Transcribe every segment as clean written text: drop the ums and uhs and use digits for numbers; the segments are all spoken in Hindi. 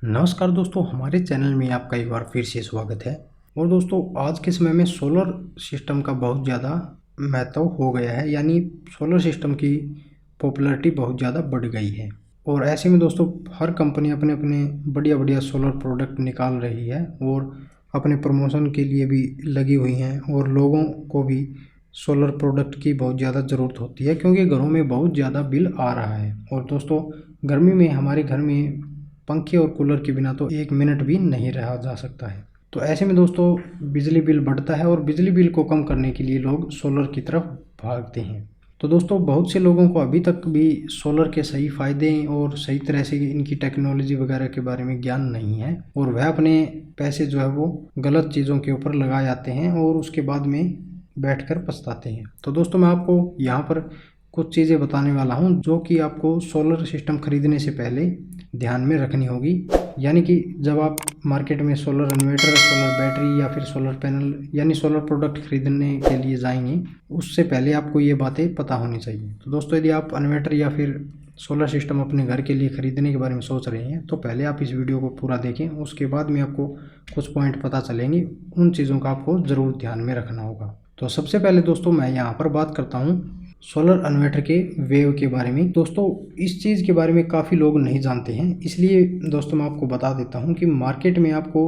नमस्कार दोस्तों, हमारे चैनल में आपका एक बार फिर से स्वागत है। और दोस्तों, आज के समय में सोलर सिस्टम का बहुत ज़्यादा महत्व हो गया है, यानी सोलर सिस्टम की पॉपुलैरिटी बहुत ज़्यादा बढ़ गई है। और ऐसे में दोस्तों, हर कंपनी अपने अपने बढ़िया बढ़िया सोलर प्रोडक्ट निकाल रही है और अपने प्रमोशन के लिए भी लगी हुई हैं। और लोगों को भी सोलर प्रोडक्ट की बहुत ज़्यादा ज़रूरत होती है, क्योंकि घरों में बहुत ज़्यादा बिल आ रहा है। और दोस्तों, गर्मी में हमारे घर में पंखे और कूलर के बिना तो एक मिनट भी नहीं रहा जा सकता है। तो ऐसे में दोस्तों, बिजली बिल बढ़ता है और बिजली बिल को कम करने के लिए लोग सोलर की तरफ भागते हैं। तो दोस्तों, बहुत से लोगों को अभी तक भी सोलर के सही फ़ायदे और सही तरह से इनकी टेक्नोलॉजी वगैरह के बारे में ज्ञान नहीं है, और वह अपने पैसे जो है वो गलत चीज़ों के ऊपर लगा जाते हैं और उसके बाद में बैठकर पछताते हैं। तो दोस्तों, मैं आपको यहाँ पर कुछ चीज़ें बताने वाला हूँ जो कि आपको सोलर सिस्टम खरीदने से पहले ध्यान में रखनी होगी। यानी कि जब आप मार्केट में सोलर इन्वर्टर, सोलर बैटरी या फिर सोलर पैनल यानी सोलर प्रोडक्ट खरीदने के लिए जाएंगे, उससे पहले आपको ये बातें पता होनी चाहिए। तो दोस्तों, यदि आप इन्वर्टर या फिर सोलर सिस्टम अपने घर के लिए खरीदने के बारे में सोच रहे हैं, तो पहले आप इस वीडियो को पूरा देखें। उसके बाद में आपको कुछ पॉइंट पता चलेंगे, उन चीज़ों का आपको ज़रूर ध्यान में रखना होगा। तो सबसे पहले दोस्तों, मैं यहाँ पर बात करता हूँ सोलर इन्वर्टर के वेव के बारे में। दोस्तों, इस चीज़ के बारे में काफ़ी लोग नहीं जानते हैं, इसलिए दोस्तों मैं आपको बता देता हूं कि मार्केट में आपको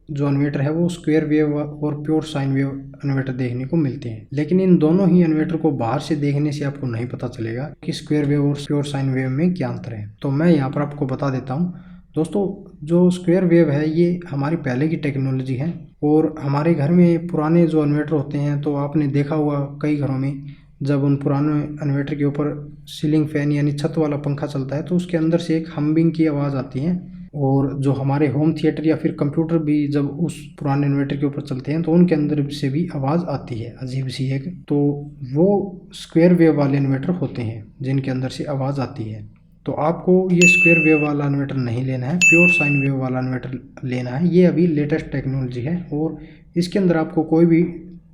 जो इन्वर्टर है वो स्क्वायर वेव और प्योर साइन वेव इन्वर्टर देखने को मिलते हैं। लेकिन इन दोनों ही इन्वर्टर को बाहर से देखने से आपको नहीं पता चलेगा कि स्क्वायर वेव और प्योर साइन वेव में क्या अंतर है। तो मैं यहाँ पर आपको बता देता हूँ। दोस्तों, जो स्क्वायर वेव है ये हमारी पहले की टेक्नोलॉजी है, और हमारे घर में पुराने जो इन्वर्टर होते हैं, तो आपने देखा होगा कई घरों में जब उन पुराने इन्वर्टर के ऊपर सीलिंग फैन यानी छत वाला पंखा चलता है, तो उसके अंदर से एक हम्बिंग की आवाज़ आती है। और जो हमारे होम थिएटर या फिर कंप्यूटर भी जब उस पुराने इन्वर्टर के ऊपर चलते हैं, तो उनके अंदर से भी आवाज़ आती है अजीब सी एक। तो वो स्क्वायर वेव वाले इन्वर्टर होते हैं जिनके अंदर से आवाज़ आती है। तो आपको ये स्क्वायर वेव वाला इन्वर्टर नहीं लेना है, प्योर साइन वेव वाला इन्वर्टर लेना है। ये अभी लेटेस्ट टेक्नोलॉजी है और इसके अंदर आपको कोई भी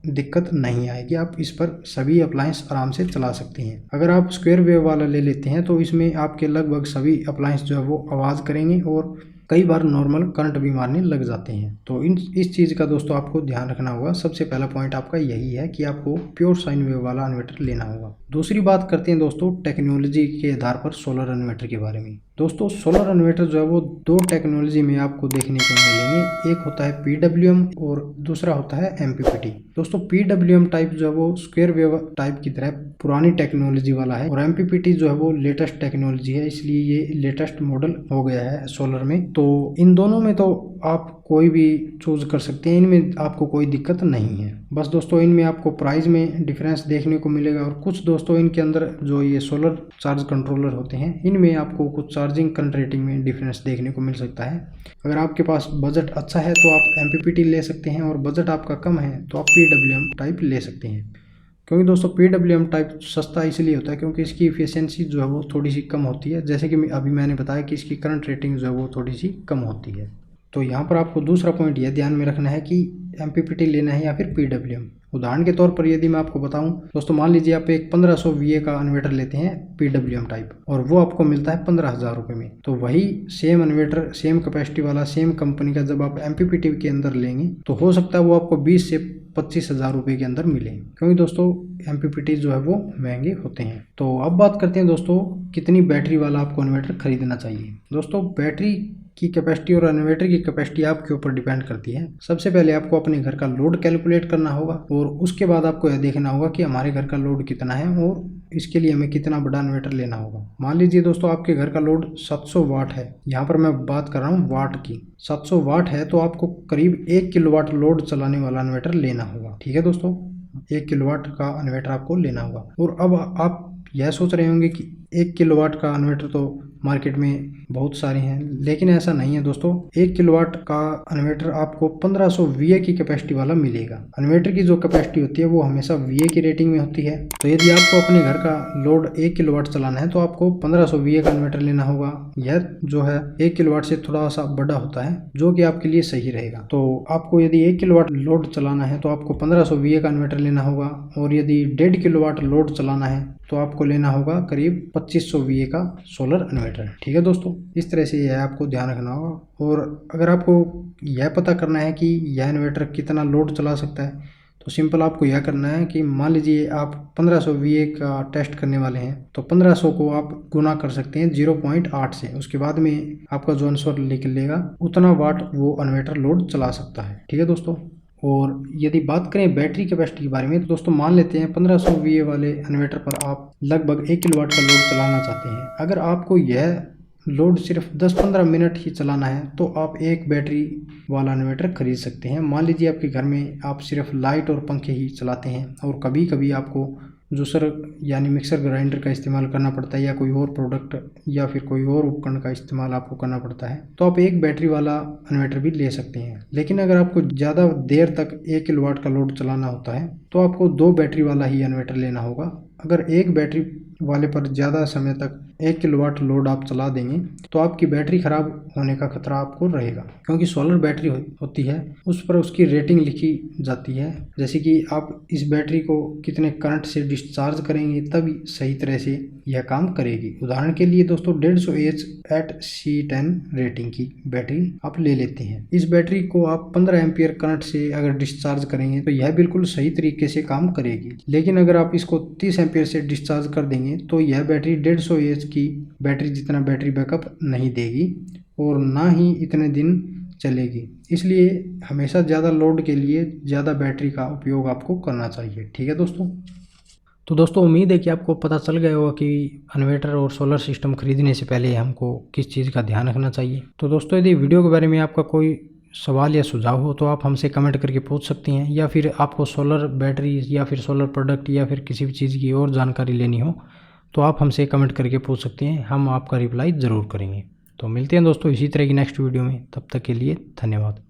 दिक्कत नहीं आएगी। आप इस पर सभी अप्लायंस आराम से चला सकते हैं। अगर आप स्क्वायर वेव वाला ले लेते हैं तो इसमें आपके लगभग सभी अप्लायंस जो है वो आवाज़ करेंगे और कई बार नॉर्मल करंट भी मारने लग जाते हैं। तो इस चीज़ का दोस्तों आपको ध्यान रखना होगा। सबसे पहला पॉइंट आपका यही है कि आपको प्योर साइन वेव वाला इन्वर्टर लेना होगा। दूसरी बात करते हैं दोस्तों टेक्नोलॉजी के आधार पर सोलर इन्वर्टर के बारे में। दोस्तों, सोलर इन्वर्टर जो है वो दो टेक्नोलॉजी में आपको देखने को मिलेंगे। एक होता है PWM और दूसरा होता है MPPT। दोस्तों, PWM टाइप जो है वो स्क्वायर वेव टाइप की तरह पुरानी टेक्नोलॉजी वाला है, और MPPT जो है वो लेटेस्ट टेक्नोलॉजी है, इसलिए ये लेटेस्ट मॉडल हो गया है सोलर में। तो इन दोनों में तो आप कोई भी चूज कर सकते हैं, इनमें आपको कोई दिक्कत नहीं है। बस दोस्तों, इनमें आपको प्राइस में डिफरेंस देखने को मिलेगा। और कुछ दोस्तों इनके अंदर जो ये सोलर चार्ज कंट्रोलर होते हैं, इनमें आपको कुछ चार्जिंग करंट रेटिंग में डिफरेंस देखने को मिल सकता है। अगर आपके पास बजट अच्छा है तो आप MPPT ले सकते हैं, और बजट आपका कम है तो आप PWM टाइप ले सकते हैं। क्योंकि दोस्तों, PWM टाइप सस्ता इसलिए होता है क्योंकि इसकी इफिशियंसी जो है वो थोड़ी सी कम होती है। जैसे कि अभी मैंने बताया कि इसकी करंट रेटिंग जो है वो थोड़ी सी कम होती है। तो यहाँ पर आपको दूसरा पॉइंट यह ध्यान में रखना है कि MPPT लेना है या फिर PWM। उदाहरण के तौर पर यदि मैं आपको बताऊं दोस्तों, मान लीजिए आप एक 1500 VA का इन्वर्टर लेते हैं PWM टाइप, और वो आपको मिलता है 15,000 रुपये में। तो वही सेम इन्वर्टर, सेम कैपेसिटी वाला, सेम कंपनी का जब आप MPPT के अंदर लेंगे तो हो सकता है वो आपको 20 से 25,000 रुपये के अंदर मिले, क्योंकि दोस्तों MPPT जो है वो महंगे होते हैं। तो अब बात करते हैं दोस्तों, कितनी बैटरी वाला आपको इन्वर्टर खरीदना चाहिए। दोस्तों, बैटरी की कैपेसिटी और इन्वर्टर की कैपेसिटी आपके ऊपर डिपेंड करती है। सबसे पहले आपको अपने घर का लोड कैलकुलेट करना होगा, और उसके बाद आपको यह देखना होगा कि हमारे घर का लोड कितना है और इसके लिए हमें कितना बड़ा इन्वर्टर लेना होगा। मान लीजिए दोस्तों, आपके घर का लोड 700 वाट है, यहाँ पर मैं बात कर रहा हूँ वाट की। 700 वाट है तो आपको करीब 1 किलोवाट लोड चलाने वाला इन्वर्टर लेना होगा। ठीक है दोस्तों, 1 किलोवाट का इन्वर्टर आपको लेना होगा। और अब आप यह सोच रहे होंगे कि 1 किलोवाट का इन्वर्टर तो मार्केट में बहुत सारे हैं, लेकिन ऐसा नहीं है दोस्तों। 1 किलोवाट का इन्वर्टर आपको 1500 VA की कैपेसिटी वाला मिलेगा। इन्वर्टर की जो कैपेसिटी होती है वो हमेशा VA की रेटिंग में होती है। तो यदि आपको अपने घर का लोड 1 किलोवाट चलाना है तो आपको 1500 VA का इन्वर्टर लेना होगा। यह जो है 1 किलोवाट से थोड़ा सा बड़ा होता है, जो कि आपके लिए सही रहेगा। तो आपको यदि 1 किलोवाट लोड चलाना है तो आपको 1500 VA का इन्वर्टर लेना होगा, और यदि 1.5 किलोवाट लोड चलाना है तो तो आपको लेना होगा करीब 2500 VA का सोलर इन्वर्टर। ठीक है दोस्तों, इस तरह से यह आपको ध्यान रखना होगा। और अगर आपको यह पता करना है कि यह इन्वर्टर कितना लोड चला सकता है, तो सिंपल आपको यह करना है कि मान लीजिए आप 1500 VA का टेस्ट करने वाले हैं, तो 1500 को आप गुना कर सकते हैं 0.8 से। उसके बाद में आपका जो आंसर निकलेगा उतना वाट वो इन्वर्टर लोड चला सकता है। ठीक है दोस्तों। और यदि बात करें बैटरी कैपेसिटी के बारे में, तो दोस्तों मान लेते हैं 1500 VA वाले इन्वर्टर पर आप लगभग 1 किलोवाट का लोड चलाना चाहते हैं। अगर आपको यह लोड सिर्फ 10-15 मिनट ही चलाना है, तो आप एक बैटरी वाला इन्वर्टर खरीद सकते हैं। मान लीजिए आपके घर में आप सिर्फ लाइट और पंखे ही चलाते हैं और कभी कभी आपको जूसर यानी मिक्सर ग्राइंडर का इस्तेमाल करना पड़ता है, या कोई और प्रोडक्ट या फिर कोई और उपकरण का इस्तेमाल आपको करना पड़ता है, तो आप एक बैटरी वाला इन्वर्टर भी ले सकते हैं। लेकिन अगर आपको ज़्यादा देर तक 1 किलोवाट का लोड चलाना होता है, तो आपको 2 बैटरी वाला ही इन्वर्टर लेना होगा। अगर एक बैटरी वाले पर ज़्यादा समय तक 1 किलोवाट लोड आप चला देंगे, तो आपकी बैटरी खराब होने का खतरा आपको रहेगा, क्योंकि सोलर बैटरी होती है उस पर उसकी रेटिंग लिखी जाती है, जैसे कि आप इस बैटरी को कितने करंट से डिस्चार्ज करेंगे तभी सही तरह से यह काम करेगी। उदाहरण के लिए दोस्तों 150 एट C10 रेटिंग की बैटरी आप ले लेते हैं। इस बैटरी को आप 15 एम्पियर करंट से अगर डिस्चार्ज करेंगे तो यह बिल्कुल सही तरीके से काम करेगी। लेकिन अगर आप इसको 30 एम्पियर से डिस्चार्ज कर देंगे तो यह बैटरी 150 की बैटरी जितना बैटरी बैकअप नहीं देगी और ना ही इतने दिन चलेगी। इसलिए हमेशा ज़्यादा लोड के लिए ज़्यादा बैटरी का उपयोग आपको करना चाहिए। ठीक है दोस्तों। तो दोस्तों उम्मीद है कि आपको पता चल गया होगा कि इन्वर्टर और सोलर सिस्टम खरीदने से पहले हमको किस चीज़ का ध्यान रखना चाहिए। तो दोस्तों यदि वीडियो के बारे में आपका कोई सवाल या सुझाव हो तो आप हमसे कमेंट करके पूछ सकती हैं, या फिर आपको सोलर बैटरी या फिर सोलर प्रोडक्ट या फिर किसी भी चीज़ की और जानकारी लेनी हो तो आप हमसे कमेंट करके पूछ सकते हैं, हम आपका रिप्लाई ज़रूर करेंगे। तो मिलते हैं दोस्तों इसी तरह की नेक्स्ट वीडियो में, तब तक के लिए धन्यवाद।